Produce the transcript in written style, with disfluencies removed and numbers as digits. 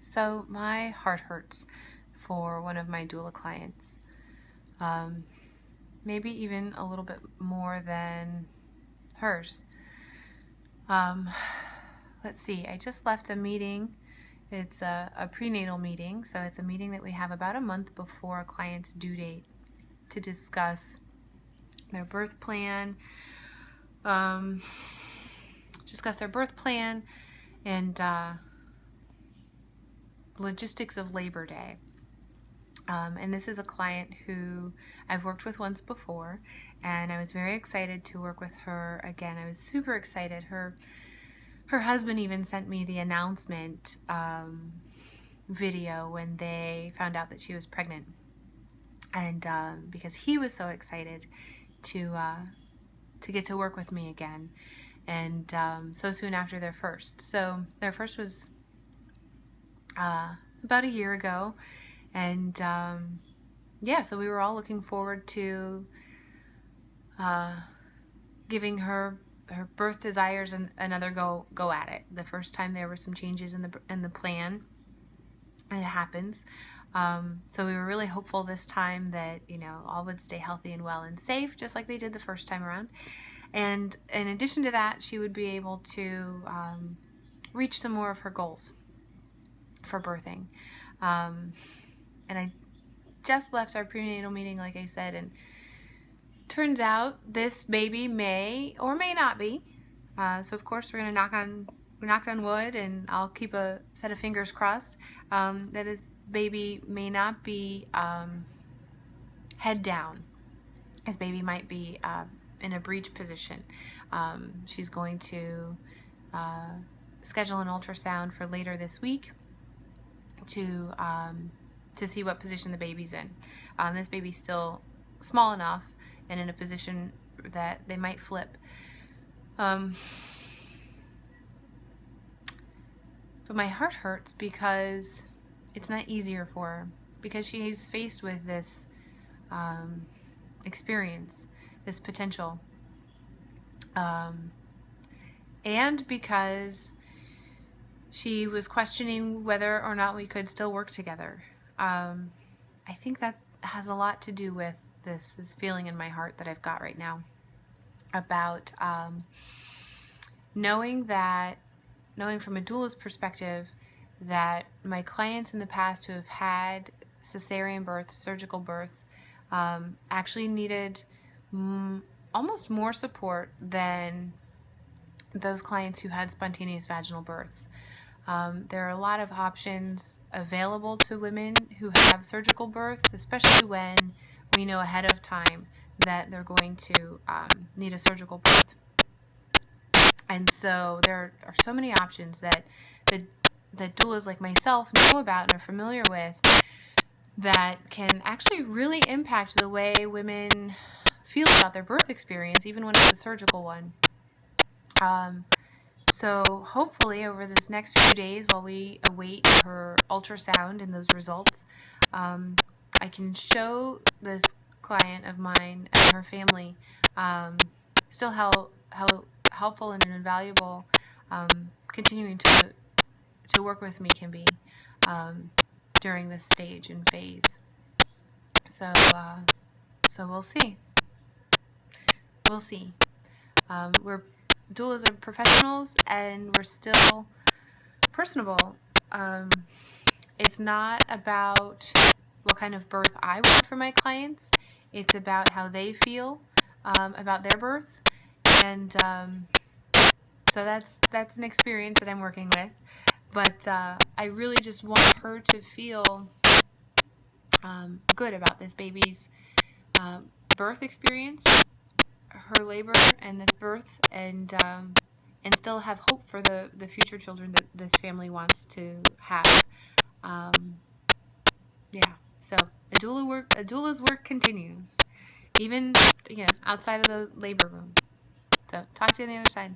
So my heart hurts for one of my doula clients. Maybe even a little bit more than hers. Let's see, I just left a meeting. It's a prenatal meeting, so it's a meeting that we have about a month before a client's due date to discuss their birth plan, and logistics of Labor Day. And this is a client who I've worked with once before, and I was very excited to work with her again. I was super excited. Her husband even sent me the announcement video when they found out that she was pregnant, and because he was so excited to get to work with me again, and so soon after their first. So their first was about a year ago, and so we were all looking forward to giving her birth desires another go at it. The first time there were some changes in the plan, and it happens. So we were really hopeful this time that all would stay healthy and well and safe, just like they did the first time around. And in addition to that, she would be able to reach some more of her goals for birthing. And I just left our prenatal meeting, like I said, and turns out this baby may or may not be. So of course we're gonna knock on wood, and I'll keep a set of fingers crossed that this baby may not be head down. This baby might be in a breech position. She's going to schedule an ultrasound for later this week to see what position the baby's in. This baby's still small enough and in a position that they might flip. But my heart hurts because it's not easier for her, because she's faced with this experience, this potential, and because she was questioning whether or not we could still work together. I think that has a lot to do with this feeling in my heart that I've got right now about knowing from a doula's perspective that my clients in the past who have had cesarean births, surgical births, actually needed almost more support than those clients who had spontaneous vaginal births. There are a lot of options available to women who have surgical births, especially when we know ahead of time that they're going to need a surgical birth. And so there are so many options that doulas like myself know about and are familiar with that can actually really impact the way women feel about their birth experience, even when it's a surgical one. So hopefully over this next few days while we await her ultrasound and those results, I can show this client of mine and her family still how helpful and invaluable continuing to work with me can be during this stage and phase. So we'll see. We're doulas are professionals, and we're still personable. It's not about what kind of birth I want for my clients. It's about how they feel about their births, and so that's an experience that I'm working with. But I really just want her to feel good about this baby's birth experience, her labor and this birth, and still have hope for the future children that this family wants to have. So a doula's work continues, even outside of the labor room. So talk to you on the other side.